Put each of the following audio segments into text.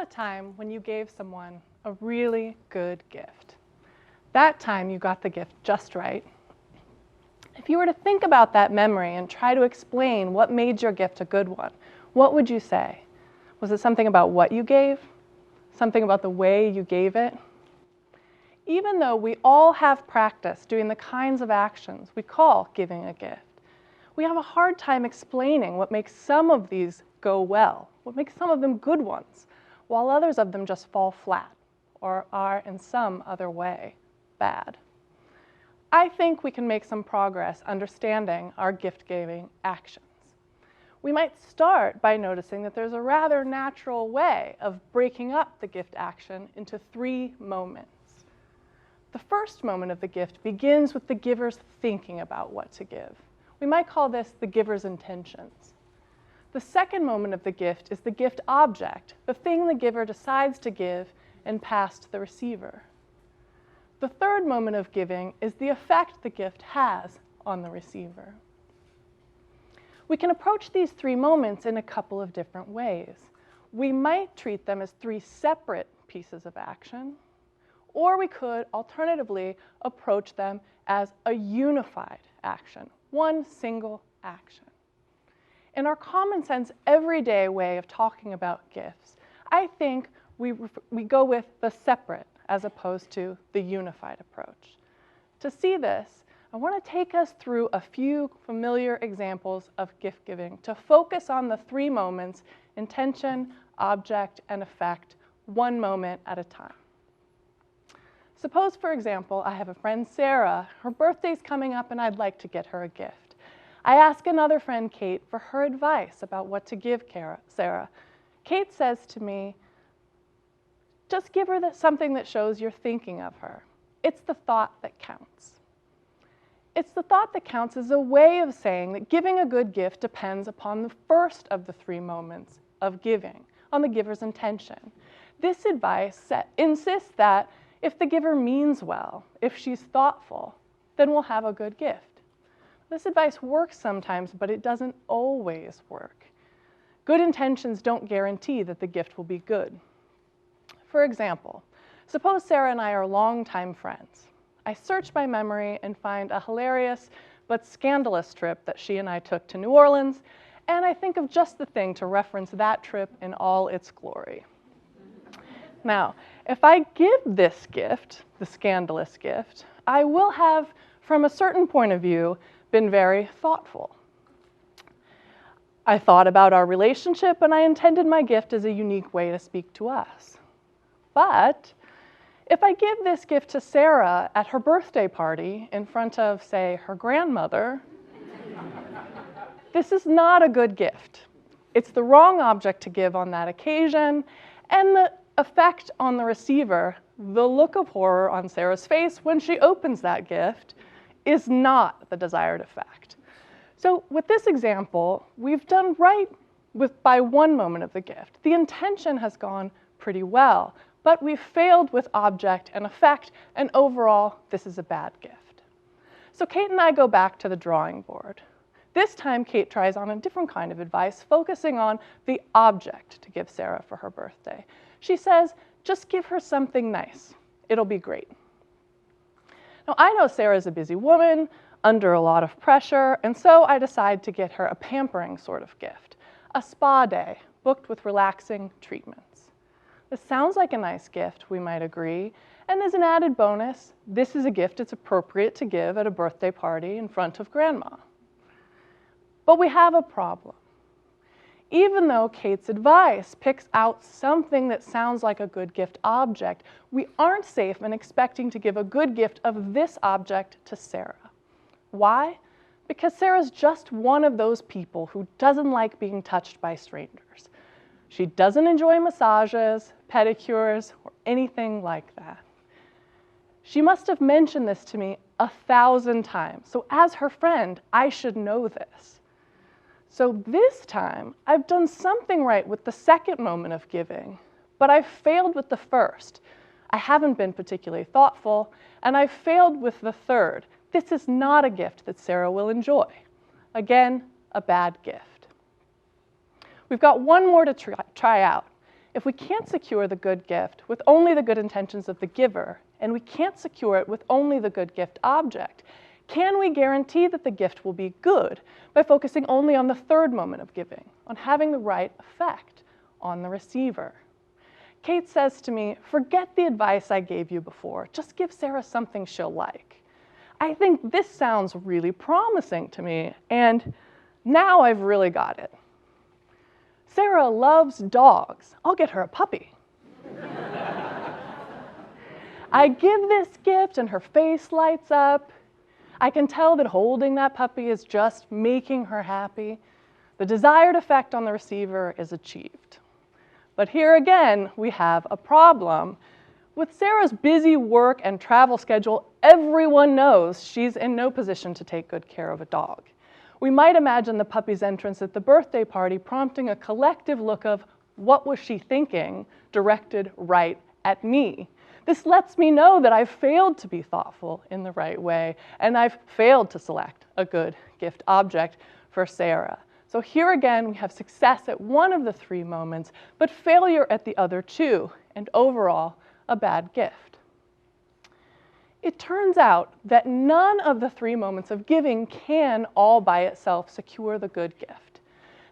a time when you gave someone a really good gift. That time you got the gift just right. If you were to think about that memory and try to explain what made your gift a good one, what would you say? Was it something about what you gave? Something about the way you gave it? Even though we all have practice doing the kinds of actions we call giving a gift, we have a hard time explaining what makes some of these go well, what makes some of them good ones, while others of them just fall flat or are in some other way bad. I think we can make some progress understanding our gift-giving actions. We might start by noticing that there's a rather natural way of breaking up the gift action into 3 moments. The first moment of the gift begins with the giver's thinking about what to give. We might call this the giver's intentions. The second moment of the gift is the gift object, the thing the giver decides to give and pass to the receiver. The third moment of giving is the effect the gift has on the receiver. We can approach these 3 moments in a couple of different ways. We might treat them as 3 separate pieces of action, or we could alternatively approach them as a unified action, one single action. In our common sense, everyday way of talking about gifts, I think we go with the separate as opposed to the unified approach. To see this, I want to take us through a few familiar examples of gift giving to focus on the 3 moments: intention, object, and effect, one moment at a time. Suppose, for example, I have a friend, Sarah. Her birthday's coming up and I'd like to get her a gift. I ask another friend, Kate, for her advice about what to give Sarah. Kate says to me, just give her something that shows you're thinking of her. It's the thought that counts. It's the thought that counts as a way of saying that giving a good gift depends upon the first of the 3 moments of giving, on the giver's intention. This advice insists that if the giver means well, if she's thoughtful, then we'll have a good gift. This advice works sometimes, but it doesn't always work. Good intentions don't guarantee that the gift will be good. For example, suppose Sarah and I are longtime friends. I search my memory and find a hilarious but scandalous trip that she and I took to New Orleans, and I think of just the thing to reference that trip in all its glory. Now, if I give this gift, the scandalous gift, I will have, from a certain point of view, been very thoughtful. I thought about our relationship and I intended my gift as a unique way to speak to us. But if I give this gift to Sarah at her birthday party in front of, say, her grandmother, this is not a good gift. It's the wrong object to give on that occasion, and the effect on the receiver, the look of horror on Sarah's face when she opens that gift, is not the desired effect. So with this example, we've done right by one moment of the gift. The intention has gone pretty well, but we've failed with object and effect, and overall, this is a bad gift. So Kate and I go back to the drawing board. This time, Kate tries on a different kind of advice, focusing on the object to give Sarah for her birthday. She says, just give her something nice. It'll be great. Now, I know Sarah's a busy woman, under a lot of pressure, and so I decide to get her a pampering sort of gift, a spa day booked with relaxing treatments. This sounds like a nice gift, we might agree, and as an added bonus, this is a gift it's appropriate to give at a birthday party in front of Grandma. But we have a problem. Even though Kate's advice picks out something that sounds like a good gift object, we aren't safe in expecting to give a good gift of this object to Sarah. Why? Because Sarah's just one of those people who doesn't like being touched by strangers. She doesn't enjoy massages, pedicures, or anything like that. She must have mentioned this to me 1,000 times, so as her friend, I should know this. So this time, I've done something right with the second moment of giving, but I've failed with the first. I haven't been particularly thoughtful, and I've failed with the third. This is not a gift that Sarah will enjoy. Again, a bad gift. We've got one more to try out. If we can't secure the good gift with only the good intentions of the giver, and we can't secure it with only the good gift object, can we guarantee that the gift will be good by focusing only on the third moment of giving, on having the right effect on the receiver? Kate says to me, "Forget the advice I gave you before. Just give Sarah something she'll like." I think this sounds really promising to me, and now I've really got it. Sarah loves dogs. I'll get her a puppy. I give this gift and her face lights up. I can tell that holding that puppy is just making her happy. The desired effect on the receiver is achieved. But here again, we have a problem. With Sarah's busy work and travel schedule, everyone knows she's in no position to take good care of a dog. We might imagine the puppy's entrance at the birthday party prompting a collective look of, "What was she thinking?" directed right at me. This lets me know that I've failed to be thoughtful in the right way, and I've failed to select a good gift object for Sarah. So here again, we have success at one of the three moments, but failure at the other two, and overall, a bad gift. It turns out that none of the three moments of giving can all by itself secure the good gift.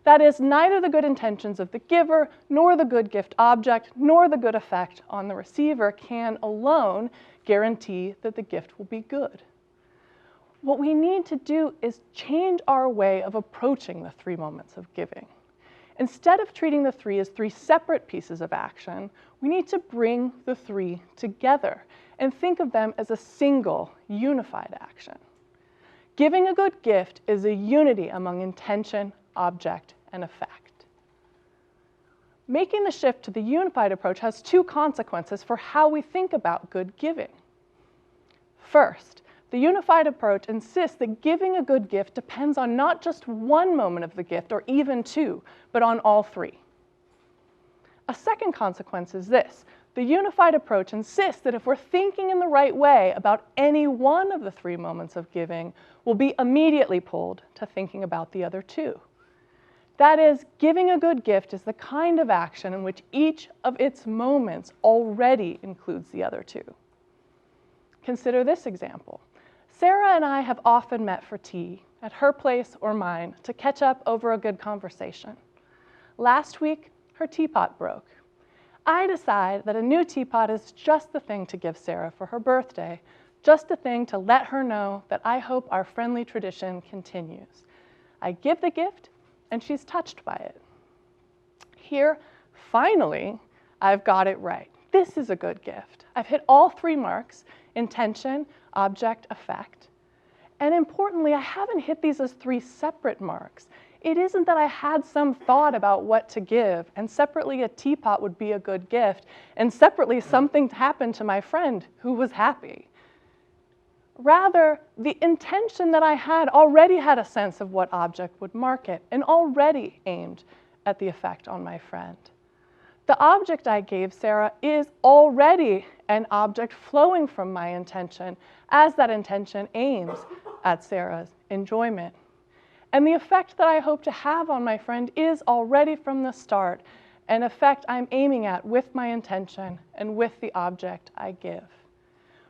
That is, neither the good intentions of the giver, nor the good gift object, nor the good effect on the receiver can alone guarantee that the gift will be good. What we need to do is change our way of approaching the three moments of giving. Instead of treating the three as three separate pieces of action, we need to bring the three together and think of them as a single, unified action. Giving a good gift is a unity among intention, object, and effect. Making the shift to the unified approach has two consequences for how we think about good giving. First, the unified approach insists that giving a good gift depends on not just one moment of the gift, or even two, but on all three. A second consequence is this. The unified approach insists that if we're thinking in the right way about any one of the three moments of giving, we'll be immediately pulled to thinking about the other two. That is, giving a good gift is the kind of action in which each of its moments already includes the other two. Consider this example. Sarah and I have often met for tea, at her place or mine, to catch up over a good conversation. Last week, her teapot broke. I decide that a new teapot is just the thing to give Sarah for her birthday, just the thing to let her know that I hope our friendly tradition continues. I give the gift, and she's touched by it. Here, finally, I've got it right. This is a good gift. I've hit all three marks: intention, object, effect. And importantly, I haven't hit these as three separate marks. It isn't that I had some thought about what to give, and separately a teapot would be a good gift, and separately something happened to my friend who was happy. Rather, the intention that I had already had a sense of what object would mark it, and already aimed at the effect on my friend. The object I gave Sarah is already an object flowing from my intention, as that intention aims at Sarah's enjoyment. And the effect that I hope to have on my friend is already from the start an effect I'm aiming at with my intention and with the object I give.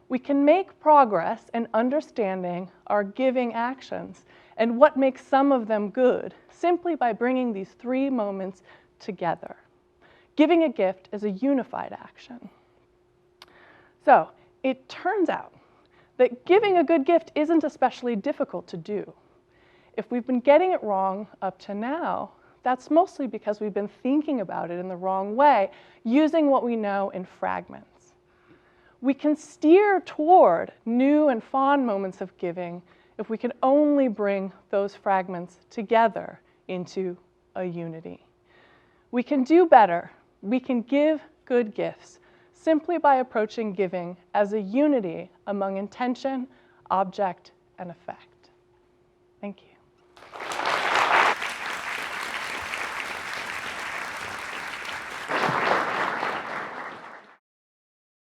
We can make progress in understanding our giving actions and what makes some of them good simply by bringing these three moments together. Giving a gift is a unified action. So it turns out that giving a good gift isn't especially difficult to do. If we've been getting it wrong up to now, that's mostly because we've been thinking about it in the wrong way, using what we know in fragments. We can steer toward new and fond moments of giving if we can only bring those fragments together into a unity. We can do better. We can give good gifts simply by approaching giving as a unity among intention, object, and effect. Thank you.